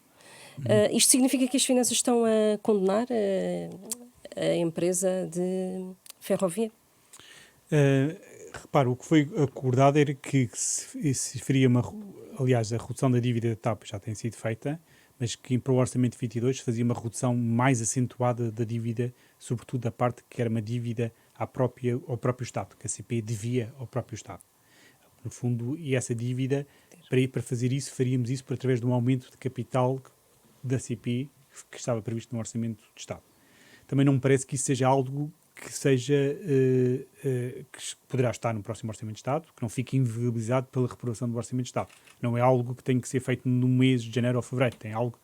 Isto significa que as finanças estão a condenar a empresa de ferrovia? Repara, o que foi acordado era que se faria aliás, a redução da dívida da TAP já tem sido feita, mas que para o Orçamento de 22 fazia uma redução mais acentuada da dívida, sobretudo da parte que era uma dívida ao próprio Estado, que a CP devia ao próprio Estado. No fundo, e essa dívida, para fazer isso, faríamos isso através de um aumento de capital da CP que estava previsto no Orçamento de Estado. Também não me parece que isso seja algo que poderá estar no próximo Orçamento de Estado, que não fique inviabilizado pela reprovação do Orçamento de Estado. Não é algo que tem que ser feito no mês de janeiro ou fevereiro, tem algo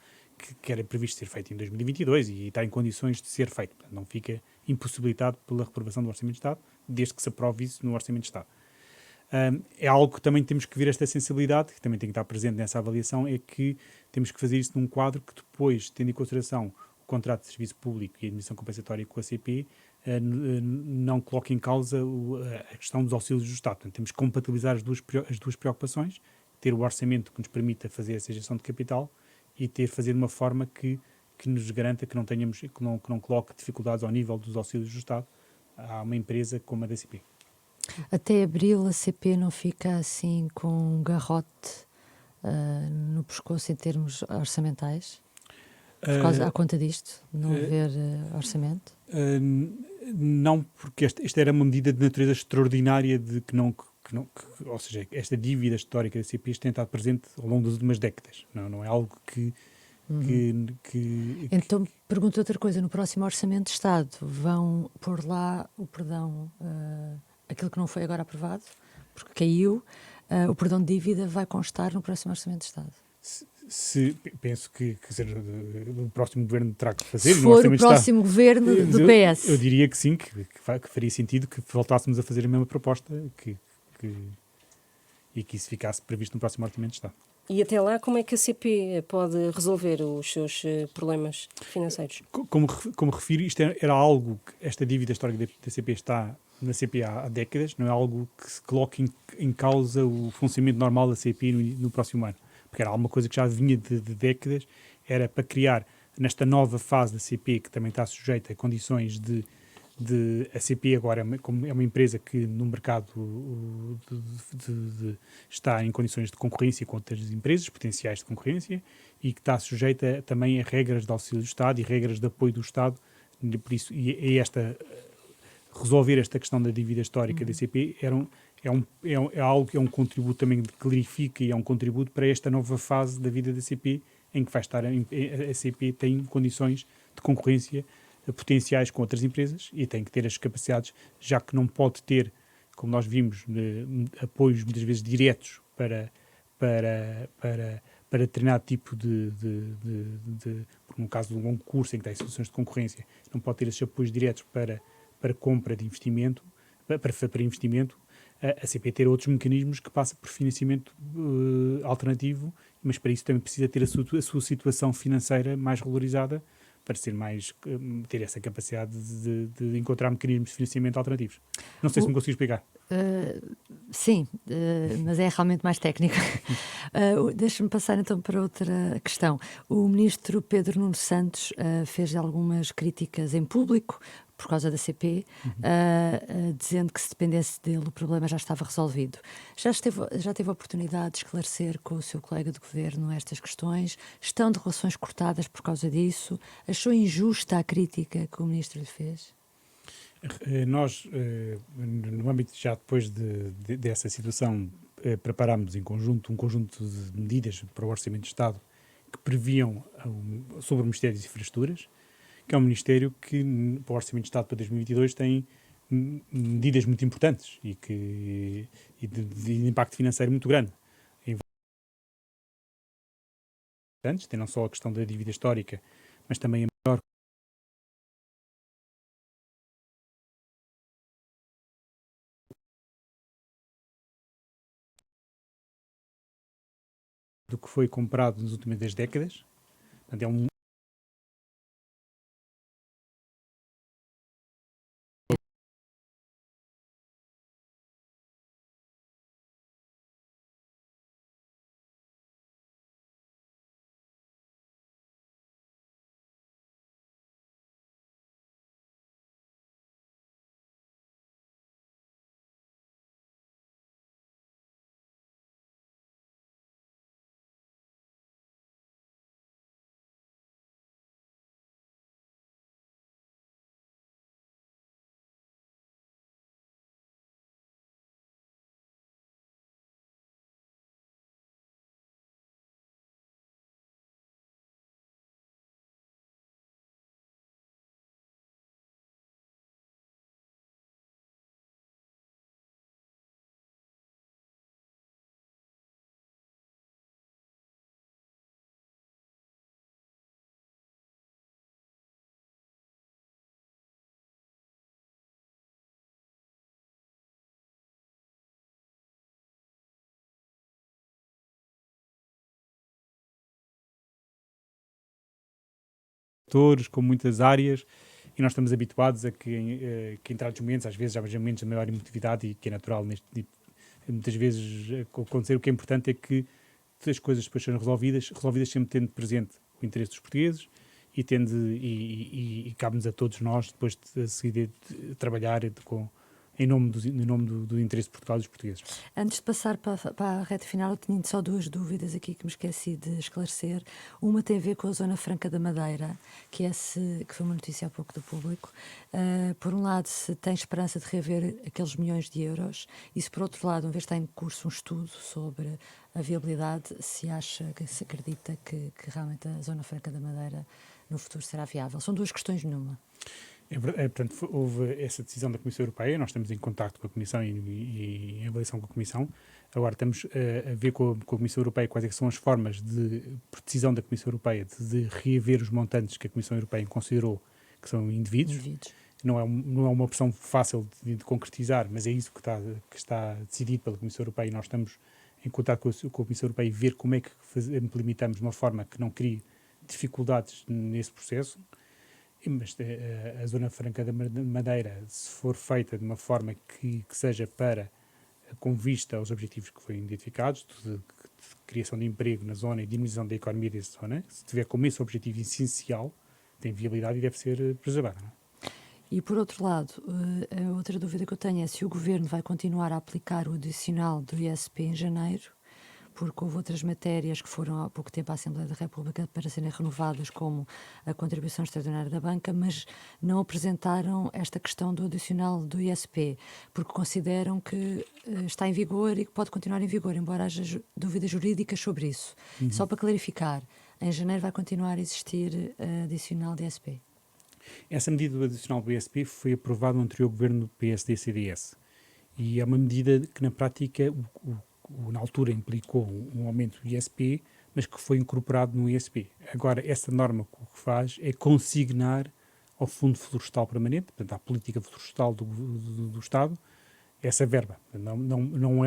que era previsto ser feito em 2022 e está em condições de ser feito. Portanto, não fica impossibilitado pela reprovação do Orçamento de Estado, desde que se aprove isso no Orçamento de Estado. É algo que também temos que ver esta sensibilidade, que também tem que estar presente nessa avaliação, é que temos que fazer isso num quadro que depois, tendo em consideração o contrato de serviço público e a admissão compensatória com a CP, não coloque em causa a questão dos auxílios do Estado. Portanto, temos que compatibilizar as duas preocupações, ter o orçamento que nos permita fazer essa injeção de capital e fazer de uma forma que nos garanta que não coloque dificuldades ao nível dos auxílios do Estado a uma empresa como a da CP. Até abril a CP não fica assim com um garrote no pescoço em termos orçamentais? À conta disto, não haver orçamento? Não, porque esta era uma medida de natureza extraordinária ou seja, esta dívida histórica da CP tem estado presente ao longo das últimas décadas. Não é algo que... Então, pergunto outra coisa. No próximo Orçamento de Estado vão pôr lá o perdão, aquilo que não foi agora aprovado, porque caiu, o perdão de dívida vai constar no próximo Orçamento de Estado? Penso que o próximo governo terá que fazer. Se for o próximo governo do PS. Eu diria que sim, que faria sentido que voltássemos a fazer a mesma proposta e que isso ficasse previsto no próximo Orçamento de Estado. E até lá, como é que a CP pode resolver os seus problemas financeiros? Como refiro, isto era algo que esta dívida histórica da CP está na CP há décadas, não é algo que se coloque em causa o funcionamento normal da CP no próximo ano. Porque era alguma coisa que já vinha de décadas, era para criar, nesta nova fase da CP, que também está sujeita a condições a CP agora como é uma empresa que no mercado está em condições de concorrência com outras empresas, potenciais de concorrência, e que está sujeita também a regras de auxílio do Estado e regras de apoio do Estado. Por isso, resolver esta questão da dívida histórica da CP é algo que é um contributo também que clarifica e é um contributo para esta nova fase da vida da CP, em que vai estar a CP tem condições de concorrência potenciais com outras empresas e tem que ter as capacidades, já que não pode ter, como nós vimos, apoios muitas vezes diretos para para determinado tipo no caso de um longo curso em que tem situações de concorrência, não pode ter esses apoios diretos para compra de investimento, para investimento, a CP ter outros mecanismos que passam por financiamento alternativo, mas para isso também precisa ter a sua situação financeira mais regularizada para ter essa capacidade de encontrar mecanismos de financiamento alternativos. Não sei se me consigo explicar. Sim, mas é realmente mais técnico. Deixa-me passar então para outra questão. O ministro Pedro Nuno Santos fez algumas críticas em público por causa da CP, dizendo que se dependesse dele o problema já estava resolvido. Já teve a oportunidade de esclarecer com o seu colega de governo estas questões? Estão de relações cortadas por causa disso? Achou injusta a crítica que o ministro lhe fez? Nós, no âmbito já depois dessa situação, preparámos em conjunto um conjunto de medidas para o Orçamento de Estado que previam sobre o Ministério das Infraestruturas, que é um ministério que, para o Orçamento de Estado para 2022, tem medidas muito importantes e de impacto financeiro muito grande. Tem não só a questão da dívida histórica, mas também a maior do que foi comprado nas últimas 10 décadas. Portanto, é setores, com muitas áreas, e nós estamos habituados a que em determinados momentos, às vezes há momentos de maior emotividade, e que é natural neste tipo, muitas vezes acontecer. O que é importante é que as coisas depois sejam resolvidas sempre tendo presente o interesse dos portugueses e cabe-nos a todos nós depois de seguir trabalhar em nome do interesse de Portugal e dos portugueses. Antes de passar para a reta final, eu tinha só duas dúvidas aqui que me esqueci de esclarecer. Uma tem a ver com a Zona Franca da Madeira, que foi uma notícia há pouco do Público. Por um lado, se tem esperança de reaver aqueles milhões de euros, e se por outro lado, uma vez está em curso um estudo sobre a viabilidade, se acredita que realmente a Zona Franca da Madeira no futuro será viável. São duas questões numa. Portanto, houve essa decisão da Comissão Europeia, nós estamos em contacto com a Comissão e em avaliação com a Comissão. Agora estamos a ver com a Comissão Europeia quais é que são as formas por decisão da Comissão Europeia de reaver os montantes que a Comissão Europeia considerou que são indevidos. Não é uma opção fácil de concretizar, mas é isso que está decidido pela Comissão Europeia, e nós estamos em contato com a Comissão Europeia e ver como é que implementamos de uma forma que não crie dificuldades nesse processo. Mas a Zona Franca da Madeira, se for feita de uma forma que seja com vista aos objetivos que foram identificados, de criação de emprego na zona e diminuição da economia dessa zona, se tiver como esse objetivo essencial, tem viabilidade e deve ser preservada. Não é? E por outro lado, a outra dúvida que eu tenho é se o Governo vai continuar a aplicar o adicional do ISP em janeiro, porque houve outras matérias que foram há pouco tempo à Assembleia da República para serem renovadas, como a contribuição extraordinária da banca, mas não apresentaram esta questão do adicional do ISP, porque consideram que está em vigor e que pode continuar em vigor, embora haja dúvidas jurídicas sobre isso. Só para clarificar, em janeiro vai continuar a existir adicional do ISP? Essa medida do adicional do ISP foi aprovada no anterior governo do PSD-CDS, e é uma medida que na prática na altura implicou um aumento do ISP, mas que foi incorporado no ISP. Agora, essa norma o que faz é consignar ao Fundo Florestal Permanente, portanto, à política florestal do Estado, essa verba. Não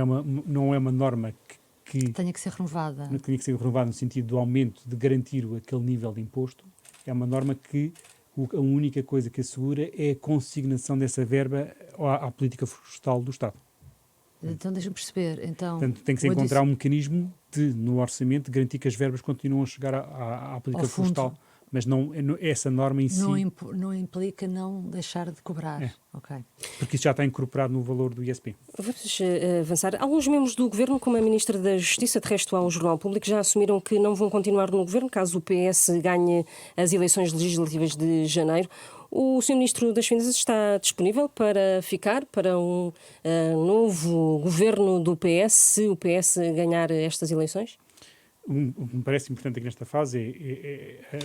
é uma norma que Tenha que ser renovada. não tinha que ser renovada no sentido do aumento, de garantir aquele nível de imposto. É uma norma que a única coisa que assegura é a consignação dessa verba à política florestal do Estado. Então deixa-me perceber. Então, Portanto, tem que se encontrar um mecanismo no orçamento, de garantir que as verbas continuam a chegar à política ao fundo. florestal. Mas essa norma em si, Não implica não deixar de cobrar. É. Ok. porque isso já está incorporado no valor do ISP. Vamos avançar. Alguns membros do Governo, como a Ministra da Justiça, de resto ao Jornal Público, já assumiram que não vão continuar no Governo caso o PS ganhe as eleições legislativas de janeiro. O Sr. Ministro das Finanças está disponível para ficar para um novo Governo do PS, se o PS ganhar estas eleições? O que me parece importante aqui nesta fase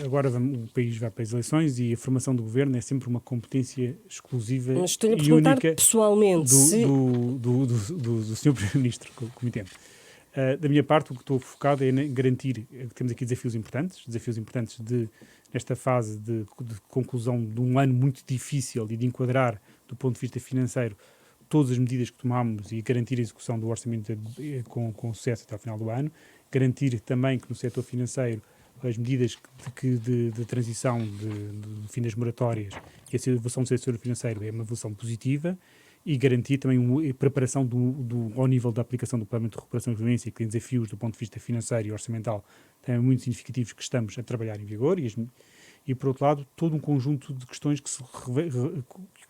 agora o país vai para as eleições e a formação do governo é sempre uma competência exclusiva Mas estou-lhe a e perguntar única pessoalmente do Sr. Primeiro-Ministro, como entendo. Da minha parte, o que estou focado é em garantir que temos aqui desafios importantes nesta fase de conclusão de um ano muito difícil e de enquadrar, do ponto de vista financeiro, todas as medidas que tomamos e garantir a execução do orçamento com sucesso até ao final do ano. Garantir também que no setor financeiro as medidas de transição de fim das moratórias e a evolução do setor financeiro é uma evolução positiva e garantir também a preparação ao nível da aplicação do Plano de Recuperação e Resiliência, que tem desafios do ponto de vista financeiro e orçamental também muito significativos que estamos a trabalhar em vigor e por outro lado, todo um conjunto de questões que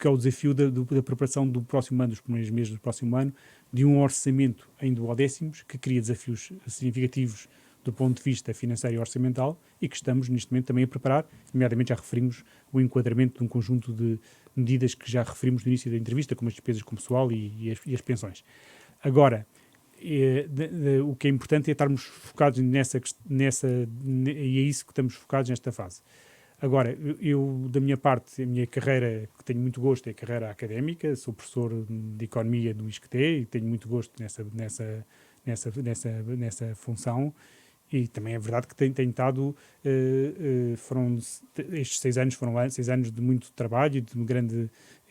é o desafio da preparação do próximo ano, dos primeiros meses do próximo ano, de um orçamento em duodécimos, que cria desafios significativos do ponto de vista financeiro e orçamental e que estamos, neste momento, também a preparar. Nomeadamente, já referimos o enquadramento de um conjunto de medidas que já referimos no início da entrevista, como as despesas com pessoal e as pensões. Agora, o que é importante é estarmos focados e é isso que estamos focados nesta fase. Agora, eu, da minha parte, a minha carreira, que tenho muito gosto, é a carreira académica, sou professor de Economia do ISCTE e tenho muito gosto nessa função e também é verdade que tenho estado, estes 6 anos foram 6 anos de muito trabalho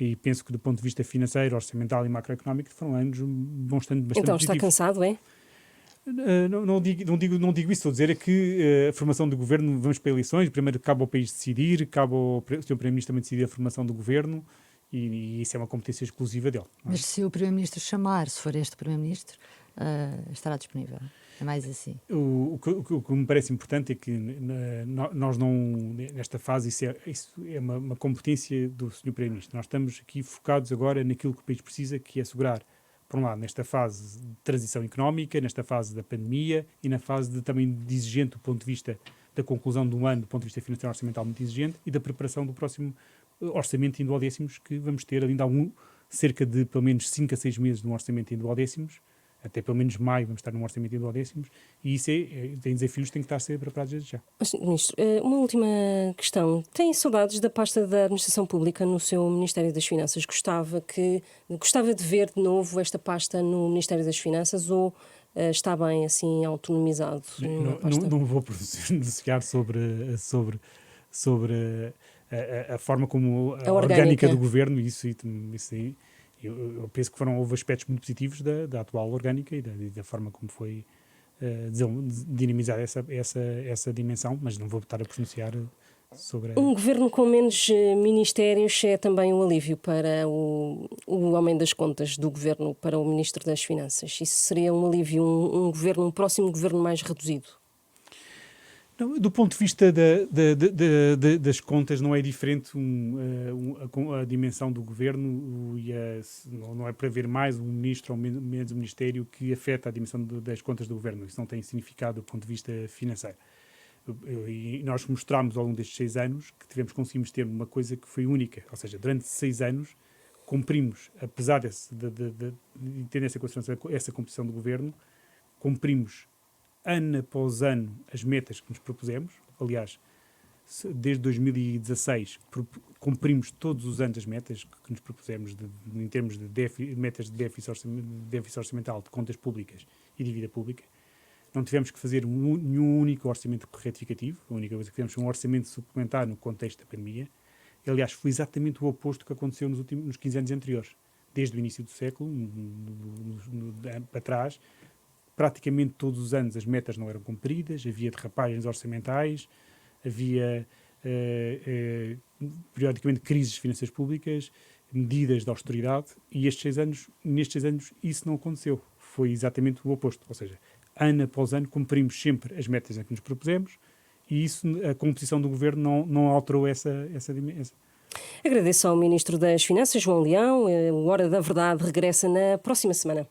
e penso que do ponto de vista financeiro, orçamental e macroeconómico foram anos bastante Então, está positivos. cansado, é? Não digo isso, estou a dizer é que a formação do governo, vamos para eleições, primeiro cabe ao país decidir, cabe ao Sr. Primeiro-Ministro também decidir a formação do governo e isso é uma competência exclusiva dele. Mas se o Primeiro-Ministro chamar, se for este Primeiro-Ministro, estará disponível. É mais assim. O que me parece importante é que nós não, nesta fase, isso é uma competência do Sr. Primeiro-Ministro. Nós estamos aqui focados agora naquilo que o país precisa, que é assegurar, por um lado, nesta fase de transição económica, nesta fase da pandemia e na fase também de exigente do ponto de vista da conclusão de um ano, do ponto de vista financeiro e orçamental muito exigente e da preparação do próximo orçamento em duodécimos que vamos ter ainda cerca de pelo menos 5 a 6 meses de um orçamento em duodécimos, até pelo menos maio vamos estar num orçamento em duodécimos e isso tem desafios que têm que estar a ser preparados desde já. Ministro, uma última questão. Tem saudades da pasta da Administração Pública no seu Ministério das Finanças? Gostava de ver de novo esta pasta no Ministério das Finanças ou está bem assim autonomizado? Não vou pronunciar sobre a forma como a orgânica do governo, isso aí. Eu penso que houve aspectos muito positivos da atual orgânica e da forma como foi dinamizada essa dimensão, mas não vou estar a pronunciar sobre... Um governo com menos ministérios é também um alívio para o homem das contas do governo, para o Ministro das Finanças. Isso seria um alívio, um próximo governo mais reduzido? Não, do ponto de vista das contas, não é diferente a dimensão do governo não é para haver mais um ministro ou menos um ministério que afeta a dimensão das contas do governo. Isso não tem significado do ponto de vista financeiro. E nós mostramos ao longo destes 6 anos que conseguimos ter uma coisa que foi única. Ou seja, durante 6 anos cumprimos, apesar de ter essa composição do governo, cumprimos ano após ano as metas que nos propusemos. Aliás, desde 2016 cumprimos todos os anos as metas que nos propusemos em termos de metas de déficit orçamental, de contas públicas e dívida pública. não tivemos que fazer nenhum único orçamento retificativo, a única coisa que fizemos foi um orçamento suplementar no contexto da pandemia. Aliás, foi exatamente o oposto do que aconteceu nos 15 anos anteriores. Desde o início do século, para trás, praticamente todos os anos as metas não eram cumpridas, havia derrapagens orçamentais, havia periodicamente crises de finanças públicas, medidas de austeridade, e nestes 6 anos isso não aconteceu. Foi exatamente o oposto. Ou seja, ano após ano cumprimos sempre as metas a que nos propusemos, e isso, a composição do governo não alterou essa dimensão. Agradeço ao Ministro das Finanças, João Leão. O Hora da Verdade regressa na próxima semana.